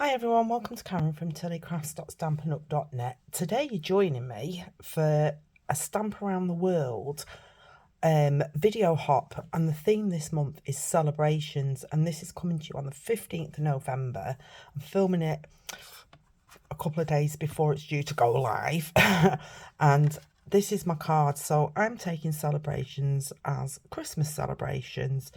Hi everyone, welcome to Karen from tilleykrafts.stampinupuk.net. Today you're joining me for a Stamp Around the World video hop, and the theme this month is celebrations, and this is coming to you on the 15th of November. I'm filming it a couple of days before it's due to go live and this is my card. So I'm taking celebrations as Christmas celebrations.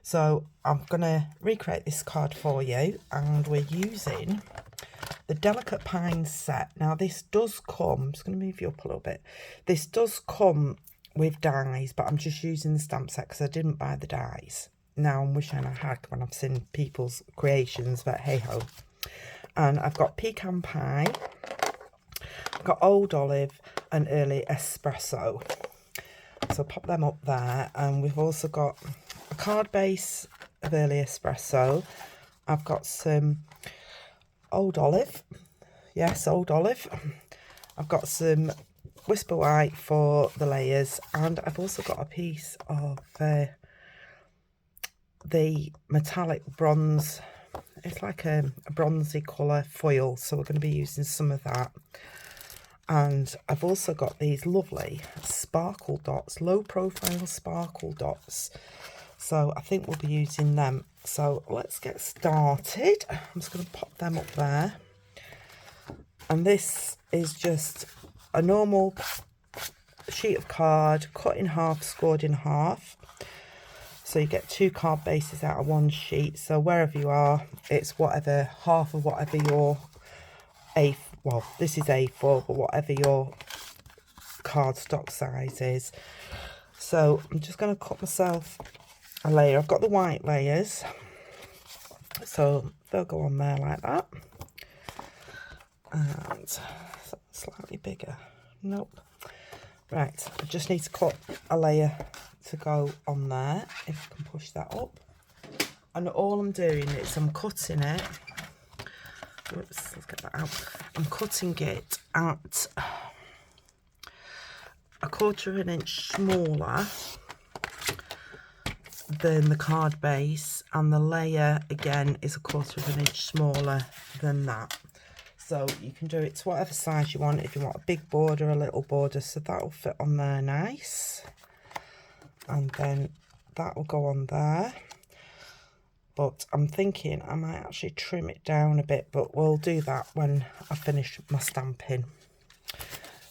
So I'm going to recreate this card for you, and we're using the Delicate Pines set. Now this does come, I'm just going to move you up a little bit. This does come with dies, but I'm just using the stamp set because I didn't buy the dies. Now I'm wishing I had when I've seen people's creations, but hey ho. And I've got pecan pie, I've got old olive and early espresso. So pop them up there, and we've also got a card base of early espresso. I've got some old olive, yes, old olive. I've got some whisper white for the layers, and I've also got a piece of the metallic bronze. It's like a bronzy colour foil, so we're going to be using some of that. And I've also got these lovely sparkle dots, low profile sparkle dots, so I think we'll be using them. So let's get started. I'm just going to pop them up there, and this is just a normal sheet of card cut in half, scored in half. So you get two card bases out of one sheet. So wherever you are, it's whatever, half of whatever your well, this is A4, but whatever your cardstock size is. So I'm just going to cut myself a layer. I've got the white layers, so they'll go on there like that. And slightly bigger. Nope. Right, I just need to cut a layer to go on there, if I can push that up. And all I'm doing is I'm cutting it. Whoops, let's get that out. I'm cutting it at 1/4 inch smaller than the card base, and the layer again is 1/4 inch smaller than that. So you can do it to whatever size you want, if you want a big border, a little border, so that will fit on there nice. And then that will go on there. But I'm thinking I might actually trim it down a bit, but we'll do that when I finish my stamping.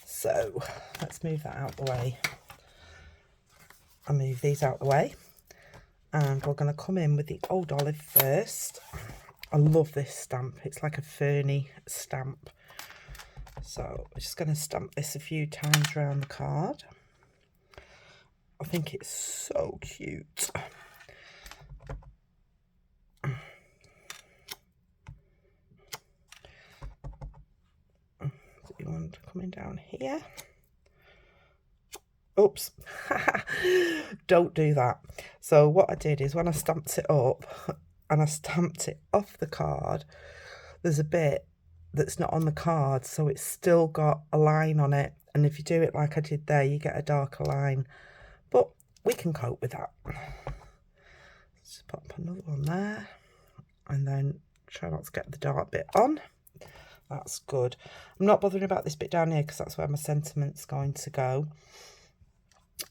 So let's move that out the way. I'll move these out the way, and we're going to come in with the old olive first. I love this stamp, it's like a ferny stamp. So we're just going to stamp this a few times around the card. I think it's so cute. One coming down here. Oops. Don't do that. So what I did is when I stamped it up and I stamped it off the card, there's a bit that's not on the card, so it's still got a line on it, and if you do it like I did there, you get a darker line, but we can cope with that. Just pop another one there, and then try not to get the dark bit on. That's good. I'm not bothering about this bit down here because that's where my sentiment's going to go.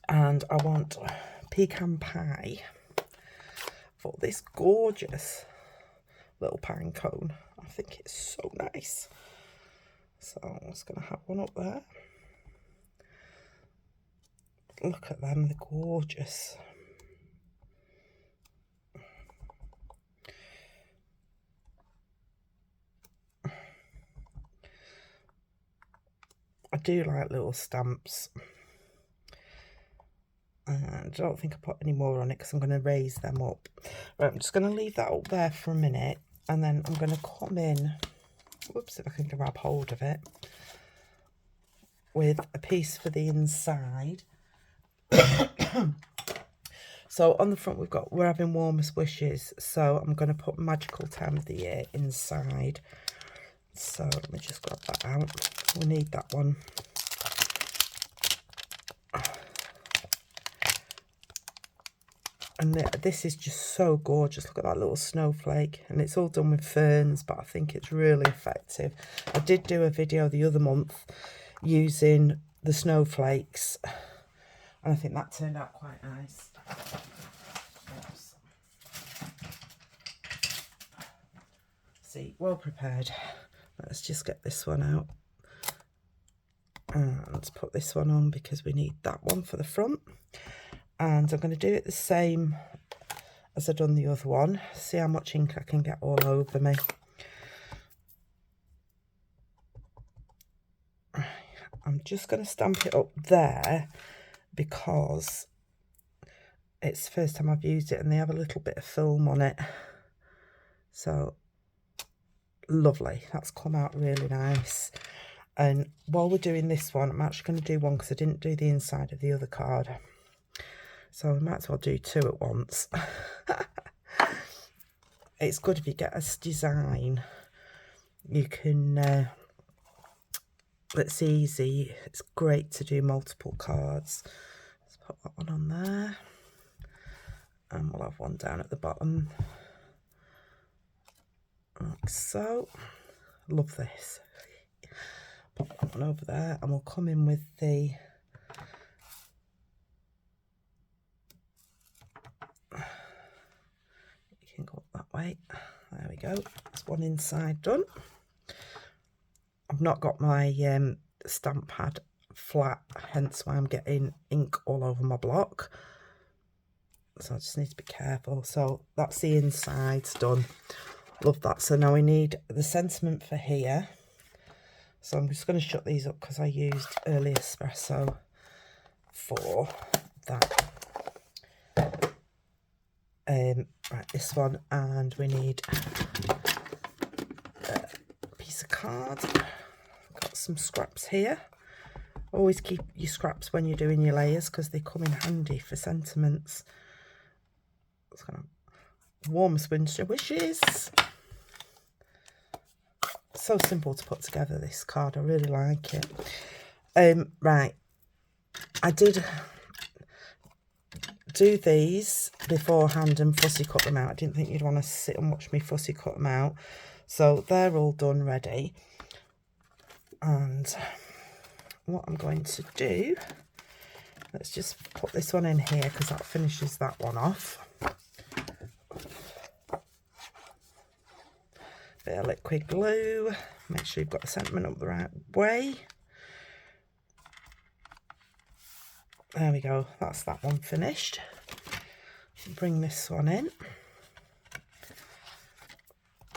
And I want pecan pie for this gorgeous little pine cone. I think it's so nice. So I'm just going to have one up there. Look at them, they're gorgeous. I do like little stamps, and I don't think I put any more on it because I'm going to raise them up. Right, I'm just going to leave that up there for a minute, and then I'm going to come in, whoops, if I can grab hold of it, with a piece for the inside. So on the front we've got "We're having warmest wishes," so I'm going to put "Magical Time of the Year" inside. So let me just grab that out. We need that one. And this is just so gorgeous. Look at that little snowflake. And it's all done with ferns, but I think it's really effective. I did do a video the other month using the snowflakes, and I think that turned out quite nice. Oops. See, well prepared. Let's just get this one out. And let's put this one on because we need that one for the front. And I'm going to do it the same as I've done the other one. See how much ink I can get all over me. I'm just going to stamp it up there because it's the first time I've used it and they have a little bit of film on it. So, lovely. That's come out really nice. And while we're doing this one, I'm actually going to do one because I didn't do the inside of the other card. So I might as well do two at once. It's good if you get a design. You can, it's easy. It's great to do multiple cards. Let's put that one on there. And we'll have one down at the bottom. Like so. Love this. Pop that one over there and we'll come in with the go up that way. There we go. That's one inside done. I've not got my stamp pad flat, hence why I'm getting ink all over my block. So I just need to be careful. So that's the insides done. Love that. So now we need the sentiment for here. So I'm just going to shut these up because I used early espresso for that. Right, this one, and we need a piece of card. Got some scraps here. Always keep your scraps when you're doing your layers because they come in handy for sentiments. It's kind of warmest winter wishes. So simple to put together, this card. I really like it. Right, I did do these beforehand and fussy cut them out. I didn't think you'd want to sit and watch me fussy cut them out. So they're all done ready. And what I'm going to do, let's just put this one in here because that finishes that one off. Bit of liquid glue. Make sure you've got the sentiment up the right way. There we go, that's that one finished. Bring this one in.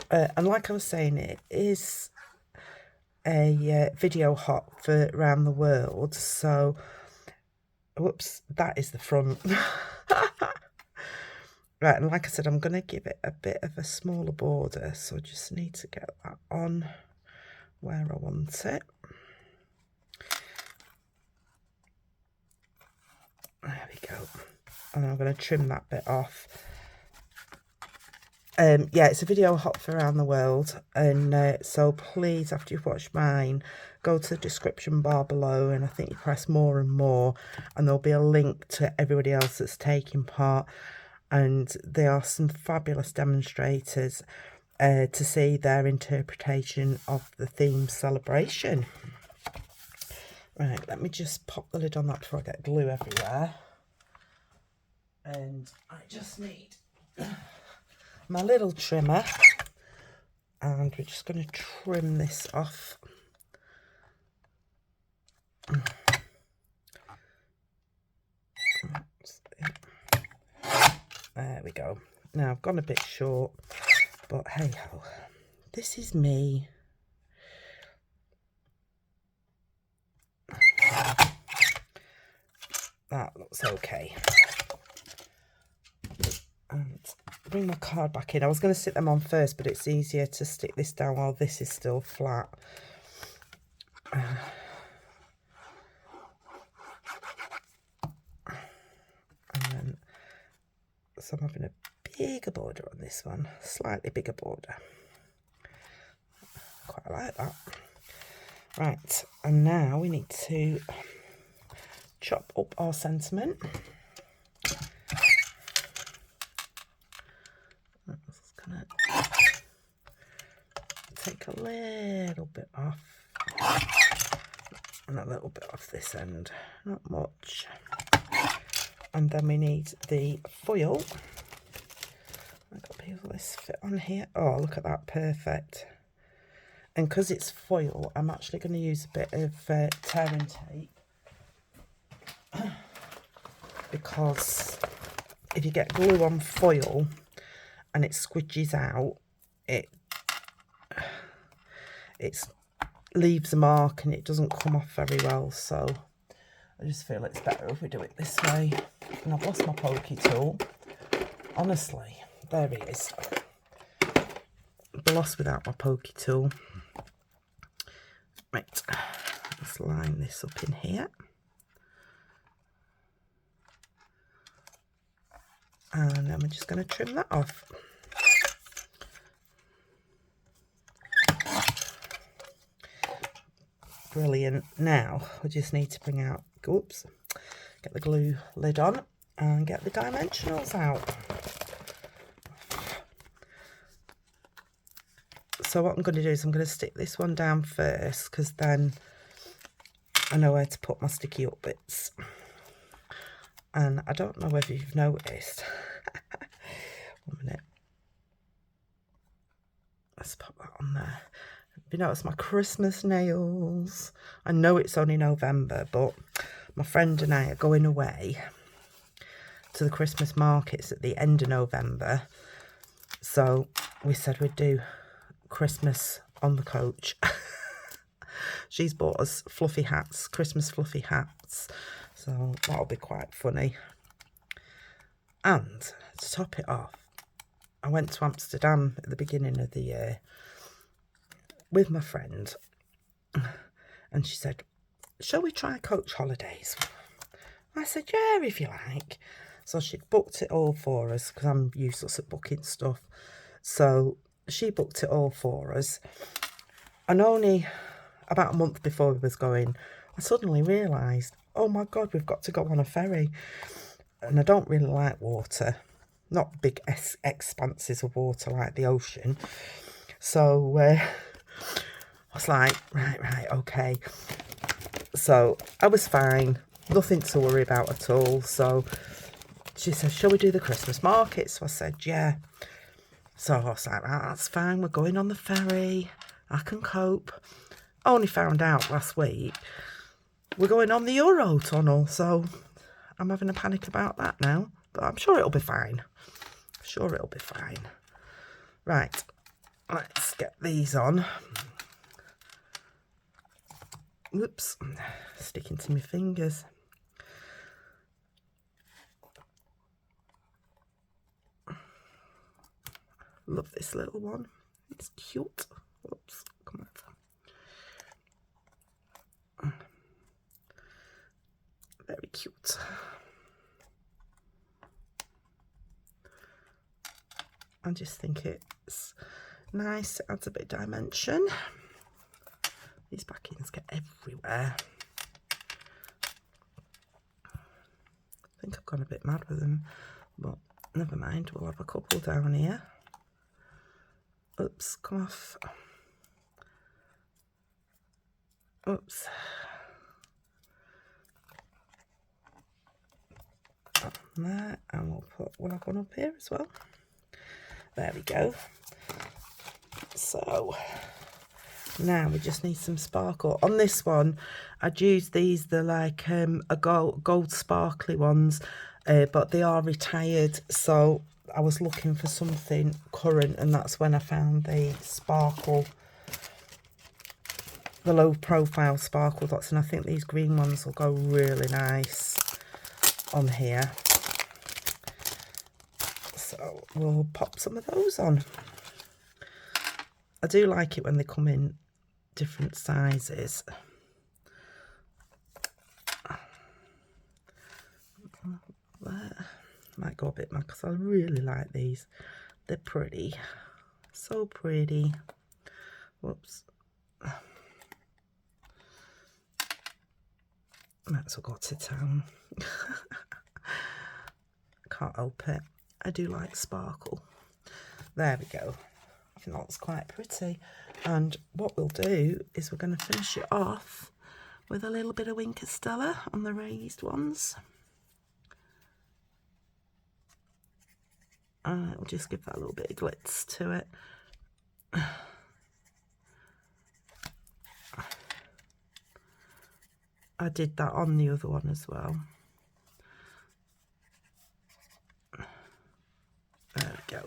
And like I was saying, it is a video hop for around the world. So, whoops, that is the front. Right, and like I said, I'm going to give it a bit of a smaller border. So I just need to get that on where I want it. There we go. And I'm going to trim that bit off. Yeah, it's a video hop for around the world. And so please, after you've watched mine, go to the description bar below. And I think you press more and more. And there'll be a link to everybody else that's taking part. And there are some fabulous demonstrators to see their interpretation of the theme celebration. Right, let me just pop the lid on that before I get glue everywhere. And I just need my little trimmer. And we're just going to trim this off. There we go. Now, I've gone a bit short, but hey ho. This is me. That looks okay. And bring my card back in. I was going to sit them on first, but it's easier to stick this down while this is still flat. And then, so I'm having a bigger border on this one, slightly bigger border. Quite like that. Right, and now we need to chop up our sentiment. take a little bit off. And a little bit off this end, not much. And then we need the foil. I've got to peel this fit on here. Oh, look at that, perfect. And because it's foil, I'm actually going to use a bit of tearing tape. Because if you get glue on foil and it squidges out, it leaves a mark and it doesn't come off very well. So I just feel it's better if we do it this way. And I've lost my pokey tool. Honestly, there it is. I've lost without my pokey tool. Right, let's line this up in here. And then we're just going to trim that off. Brilliant. Now we just need to bring out, oops, get the glue lid on and get the dimensionals out. So what I'm going to do is I'm going to stick this one down first, because then I know where to put my sticky up bits. And I don't know whether you've noticed. 1 minute. Let's pop that on there. Have you noticed my Christmas nails? I know it's only November, but my friend and I are going away to the Christmas markets at the end of November. So we said we'd do Christmas on the coach. She's bought us fluffy hats, Christmas fluffy hats. So that'll be quite funny. And to top it off, I went to Amsterdam at the beginning of the year with my friend. And she said, shall we try coach holidays? I said, yeah, if you like. So she booked it all for us, because I'm useless at booking stuff. So she booked it all for us. And only about a month before we was going, I suddenly realised, oh my God, we've got to go on a ferry. And I don't really like water. Not big expanses of water like the ocean. So I was like, right, okay. So I was fine. Nothing to worry about at all. So she said, shall we do the Christmas market? So I said, yeah. So I was like, right, that's fine. We're going on the ferry. I can cope. I only found out last week we're going on the Eurotunnel. So I'm having a panic about that now. But I'm sure it'll be fine. Sure it'll be fine. Right. Let's get these on. Whoops. Sticking to my fingers. Love this little one. It's cute. Whoops. Come on. Very cute. I just think it's nice. It adds a bit of dimension. These backings get everywhere. I think I've gone a bit mad with them, but never mind. We'll have a couple down here. Oops, come off. Oops. There, and we'll have one up here as well. There we go. So now we just need some sparkle. On this one, I'd use these, they're like a gold sparkly ones, but they are retired. So I was looking for something current, and that's when I found the sparkle, the low profile sparkle dots, and I think these green ones will go really nice on here. So we'll pop some of those on. I do like it when they come in different sizes. There. Might go a bit mad because I really like these. They're pretty. So pretty. Whoops. Might as well go to town. Can't help it. I do like sparkle. There we go. I think that's quite pretty. And what we'll do is we're going to finish it off with a little bit of Winker Stella on the raised ones. And it'll just give that a little bit of glitz to it. I did that on the other one as well. There we go.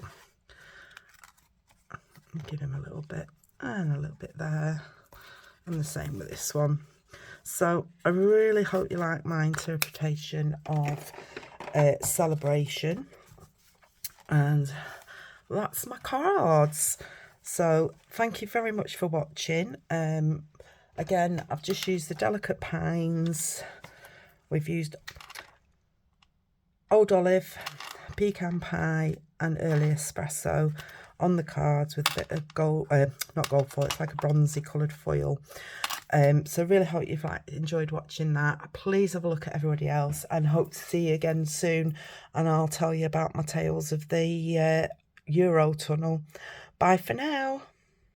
Give him a little bit and a little bit there, and the same with this one. So I really hope you like my interpretation of celebration, and that's my cards. So thank you very much for watching. Again, I've just used the Delicate Pines. We've used Old Olive, Pecan Pie and Early Espresso on the cards with a bit of gold, not gold foil, it's like a bronzy coloured foil. So really hope you've enjoyed watching that. Please have a look at everybody else, and hope to see you again soon, and I'll tell you about my tales of the Euro tunnel. Bye for now.